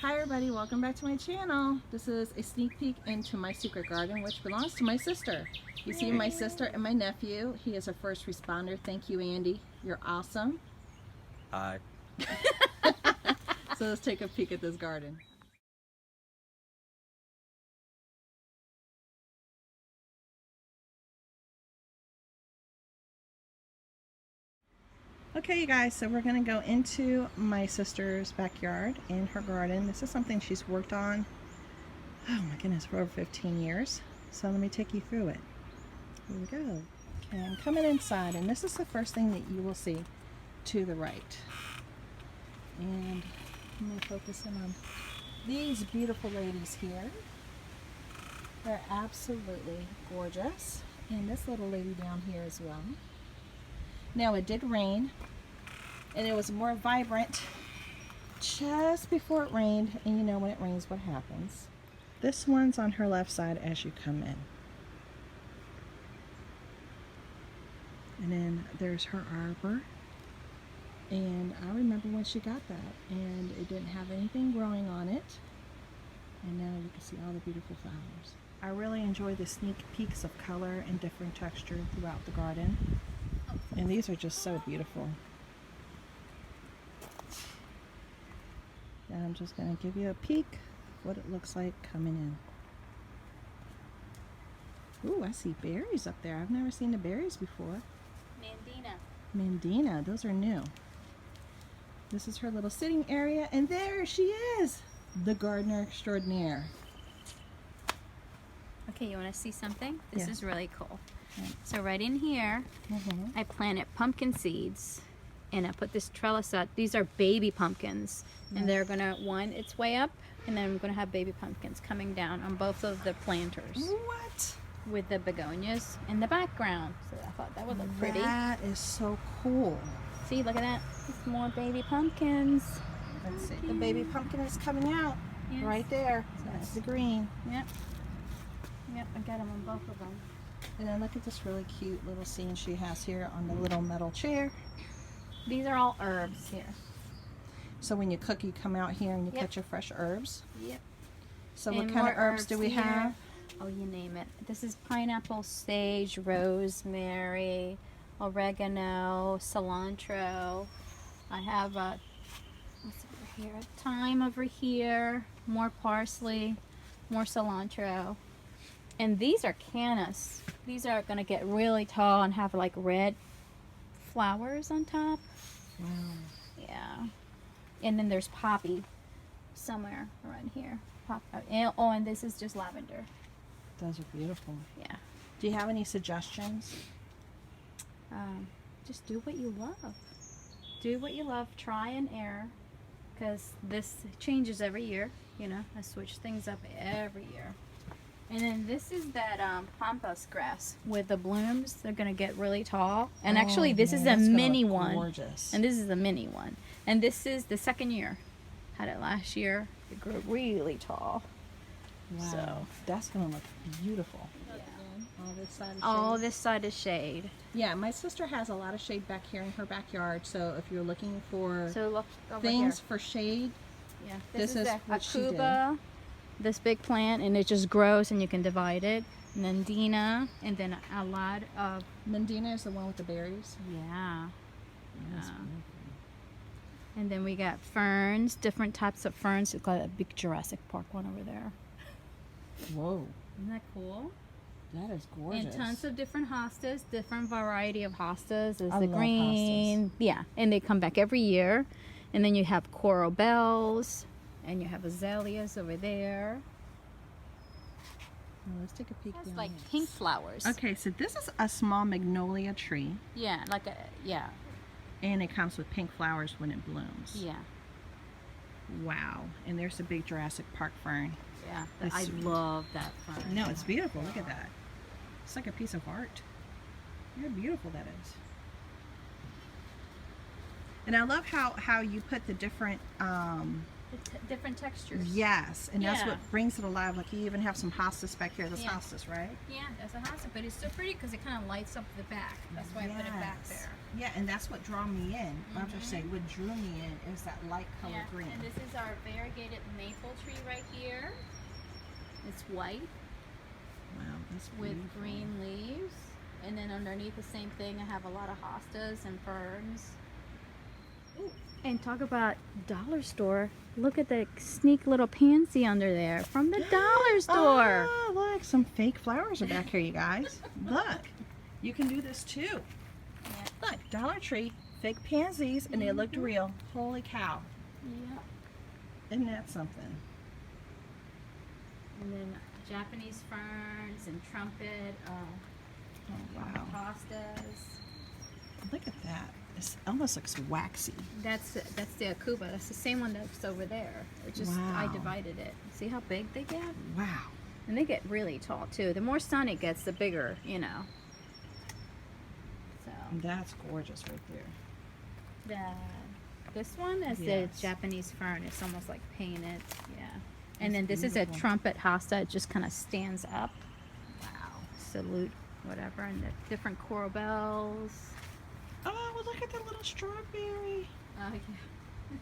Hi everybody, welcome back to my channel. This is a sneak peek into my secret garden, which belongs to my sister. You see my sister and my nephew. He is a first responder. Thank you, Andy. You're awesome. Hi. So let's take a peek at this garden. Okay, you guys, so we're going to go into my sister's backyard in her garden. This is something she's worked on, oh my goodness, for over 15 years. So let me take you through it. Here we go. Okay, I'm coming inside, and this is the first thing that you will see to the right. And I'm going to focus in on these beautiful ladies here. They're absolutely gorgeous. And this little lady down here as well. Now it did rain, and it was more vibrant just before it rained, and you know when it rains what happens. This one's on her left side as you come in. And then there's her arbor. And I remember when she got that, and it didn't have anything growing on it. And now you can see all the beautiful flowers. I really enjoy the sneak peeks of color and different texture throughout the garden. And these are just so beautiful. And I'm just going to give you a peek of what it looks like coming in. Ooh, I see berries up there. I've never seen the berries before. Mandina, those are new. This is her little sitting area, and there she is, the gardener extraordinaire. Okay, you want to see something? This Yeah. is really cool. Yeah. So right in here, Mm-hmm. I planted pumpkin seeds, and I put this trellis out. These are baby pumpkins, and they're gonna its way up, and then I'm gonna have baby pumpkins coming down on both of the planters What? with the begonias in the background. So I thought that would look pretty. That is so cool. See, look at that. It's more baby pumpkins. Let's see. The baby pumpkin is coming out Yes. right there. That's the green. Yep. Yep, I got them on both of them. And then look at this really cute little scene she has here on the little metal chair. These are all herbs here. So when you cook, you come out here and you Yep. cut your fresh herbs. Yep. So And what kind of more herbs do we here. have? Oh, you name it. This is pineapple, sage, rosemary, oregano, cilantro. I have what's over here? Thyme over here, more parsley, more cilantro. And these are cannas. These are going to get really tall and have like red flowers on top. Wow. Yeah. And then there's poppy somewhere around here. And this is just lavender. Those are beautiful. Yeah. Do you have any suggestions? Just do what you love. Do what you love. Try and error. Because this changes every year. You know, I switch things up every year. And then this is that pampas grass with the blooms. They're going to get really tall. And actually, this is a that's gonna mini look one. Gorgeous. And this is the mini one. And this is the second year. Had it last year. It grew really tall. Wow. So That's going to look beautiful. Yeah. All this side of All shade. this side is shade. Yeah, my sister has a lot of shade back here in her backyard. So if you're looking for So look over things here. for shade, Yeah. this is the what she did. Akuba, this big plant, and it just grows and you can divide it. And then Dina, and then a lot of Mandina is the one with the berries. yeah. That's Yeah. beautiful. And then we got ferns, different types of ferns. We've got a big Jurassic Park one over there. Whoa, Isn't that cool? that is gorgeous. And tons of different hostas, different variety of hostas. There's I the love green, yeah, and they come back every year. And then you have coral bells, and you have azaleas over there. Well, let's take a peek. It's down like here. pink flowers. Okay, so this is a small magnolia tree, Yeah, like a yeah, and it comes with pink flowers when it blooms. yeah, Wow, and there's a big Jurassic Park fern. yeah. That's I sweet. love that fern. No, it's beautiful. Look at that. It's like a piece of art. How beautiful that is. And I love how you put the different different textures. Yes, and that's Yeah. what brings it alive. Like you even have some hostas back here. That's Yeah. hostas, right? Yeah, that's a house, but it's so pretty because it kind of lights up the back. That's why I put it back there. Yeah, and that's what drew me in. I have to say, what drew me in is that light color Yeah, green. and this is our variegated maple tree right here. It's white Wow, that's with beautiful. green leaves. And then underneath the same thing, I have a lot of hostas and ferns. Ooh. And talk about dollar store. Look at the sneak little pansy under there from the dollar store. Oh, look, some fake flowers are back here, you guys. Look, you can do this too. Yeah. Look, Dollar Tree, fake pansies, and they looked real. Holy cow. Yeah. Isn't that something? And then Japanese ferns and trumpet, Oh, wow. hostas. Look at that. It almost looks waxy. That's the akuba. That's the same one that's over there. It just I Wow. divided it. See how big they get? Wow. And they get really tall too. The more sun it gets, the bigger, you know. So That's gorgeous right there. this one is Yes. the Japanese fern. It's almost like painted. Yeah. And That's then this is beautiful. a trumpet hosta. It just kind of stands up. Wow. Salute, whatever. And the different coral bells. Oh, well, look at that little strawberry. Oh yeah.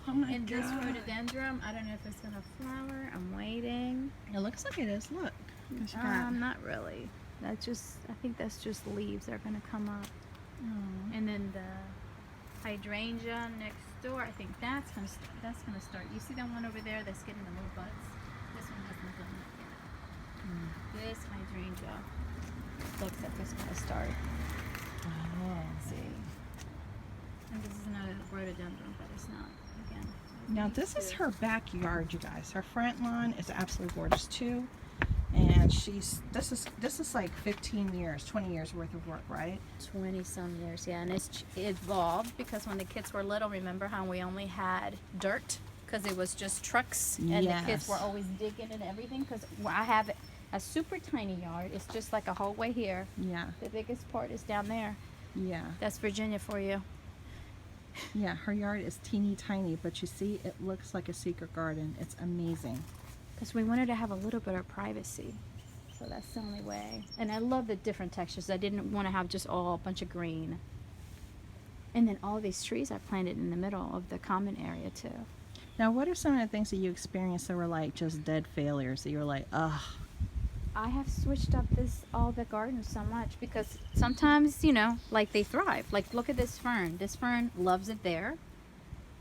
Oh my And god. this rhododendron, I don't know if it's gonna flower. I'm waiting. It looks like it is. Look. What you got? Not really. I think that's just leaves that are gonna come up. Oh. And then the hydrangea next door, I think that's gonna start. You see that one over there that's getting the little buds? This one hasn't done that yet. This hydrangea looks like it's gonna start. Oh. See. And this is another rhododendron, but it's not again. Now this is her backyard, you guys. Her front lawn is absolutely gorgeous too, and this is like 15 years, 20 years worth of work, right? 20 some years, yeah, and it's evolved because when the kids were little, remember how we only had dirt because it was just trucks, and the kids Yes. were always digging and everything. Because I have a super tiny yard. It's just like a hallway here. Yeah, The biggest part is down there. yeah, That's Virginia for you. yeah. Her yard is teeny tiny, but you see, it looks like a secret garden. It's amazing. Because we wanted to have a little bit of privacy. So that's the only way. And I love the different textures. I didn't want to have just all a bunch of green. And then all these trees I planted in the middle of the common area too. Now, what are some of the things that you experienced that were like just dead failures that you were like, ugh? I have switched up all the gardens so much because sometimes, you know, like they thrive. Like look at this fern. This fern loves it there.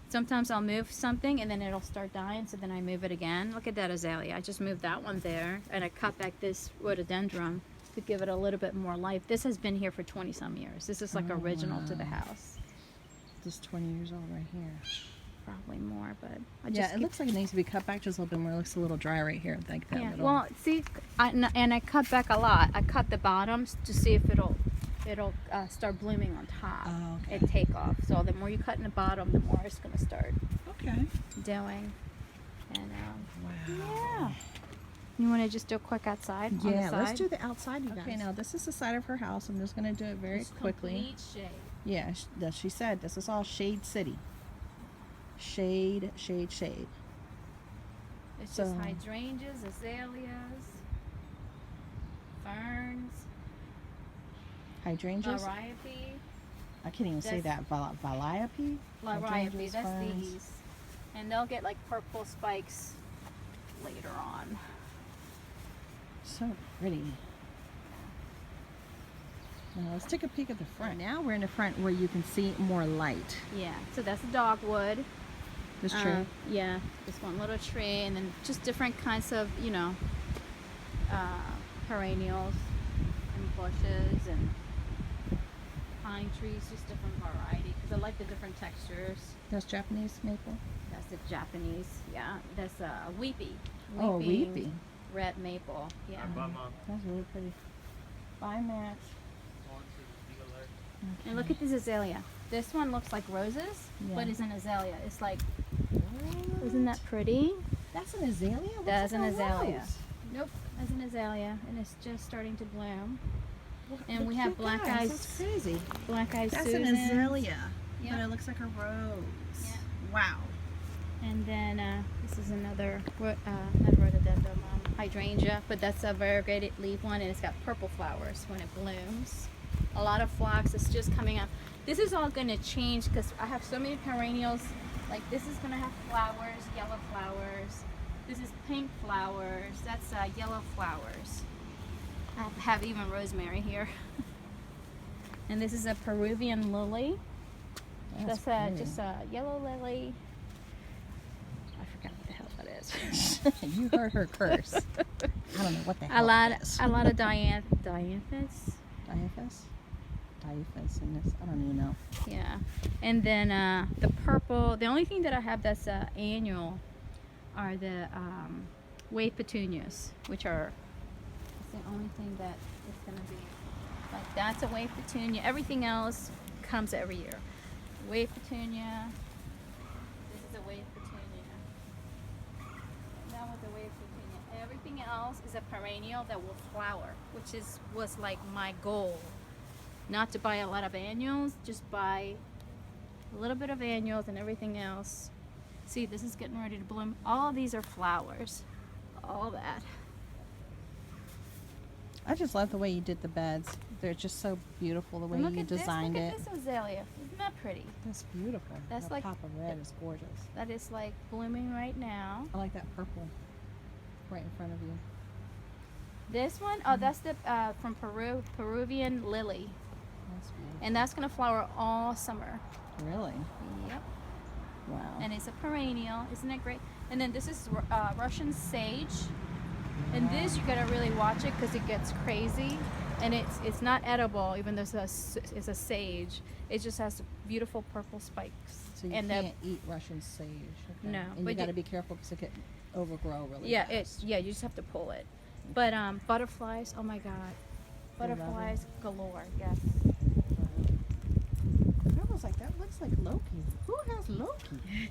Sometimes I'll move something and then it'll start dying, so then I move it again. Look at that azalea. I just moved that one there and I cut back this rhododendron to give it a little bit more life. This has been here for 20 some years. This is like Oh, original to the wow. house. Just 20 years old right here. Probably more, but I Yeah, just it looks like it needs to be cut back just a little bit more. It looks a little dry right here, like that yeah. little. Well, see, I cut back a lot. I cut the bottoms to see if it'll start blooming on top Oh, okay. and take off. So the more you cut in the bottom, the more it's gonna start Okay. doing. And Wow. yeah, you want to just do a quick outside? On the Yeah, let's side? do the outside, you guys. Okay, now this is the side of her house. I'm just going to do it very It's quickly. complete shade. Yeah, she said this is all shade city. Shade, shade, shade. It's So- just hydrangeas, azaleas, ferns, Hydrangeas. liriope. I can't even say that. That's- Liriope? Liriope, Hydrangeas, that's ferns. these. And they'll get like purple spikes later on. So pretty. Now let's take a peek at the front. Now we're in the front where you can see more light. Yeah, so that's a dogwood. This tree. Yeah, this one little tree, and then just different kinds of, you know, perennials and bushes and pine trees, just different variety, because I like the different textures. That's Japanese maple. That's the Japanese, yeah. That's a weepy. Oh, Weeping weepy. Red maple, yeah. That's really pretty. Bye, Max. And look at this azalea. This one looks like roses, but Yeah. it's an azalea. It's like, What? isn't that pretty? That's an azalea? What's That's an a azalea. rose? Nope, that's an azalea, and it's just starting to bloom. What- And look we at have you black guys, eyes. That's crazy. Black eyed That's Susan. an azalea. Yeah. But it looks like a rose. Yeah. Wow. And then this is another not rhododendron, hydrangea, but that's a variegated leaf one, and it's got purple flowers when it blooms. A lot of phlox is just coming up. This is all going to change because I have so many perennials. Like this is going to have flowers, yellow flowers. This is pink flowers. That's yellow flowers. I have even rosemary here. And this is a Peruvian lily. That's just a yellow lily. I forgot what the hell that is. You heard her curse. I don't know what the hell that is. A lot of dianthus. Diaphis? Diaphis in this. I don't even know. Yeah. And then the purple. The only thing that I have that's annual are the wave petunias, which are that's the only thing that is going to be like that's a wave petunia. Everything else comes every year. Wave petunia. This is a wave petunia. That was a wave petunia. Everything else is a perennial that will flower, which was like my goal. Not to buy a lot of annuals, just buy a little bit of annuals, and everything else. See, this is getting ready to bloom. All of these are flowers. All that. I just love the way you did the beds. They're just so beautiful the way you designed it. Look at this azalea. Isn't that pretty? That's beautiful. That's that like pop of red is gorgeous. That is like blooming right now. I like that purple right in front of you. This one, oh, that's the from Peru, Peruvian lily, That's beautiful. and that's gonna flower all summer. Really? Yep. Wow. And it's a perennial. Isn't it great? And then this is Russian sage. And this, you gotta really watch it because it gets crazy, and it's not edible, even though it's a sage. It just has beautiful purple spikes. So you and can't eat Russian sage. Okay. No, And but you gotta be careful because it can overgrow really yeah, fast. you just have to pull it. But butterflies, oh my God, butterflies galore. Yes. I was like, that looks like Loki. Who has Loki?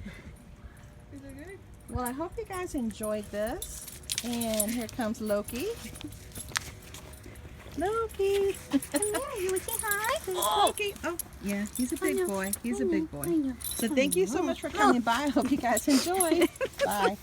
Is it good? Well, I hope you guys enjoyed this. And here comes Loki. Loki! Hello, you would say hi? Loki! Oh, yeah, he's a big boy. He's a big boy. I know. So thank you so much for coming by. I hope you guys enjoyed. Bye.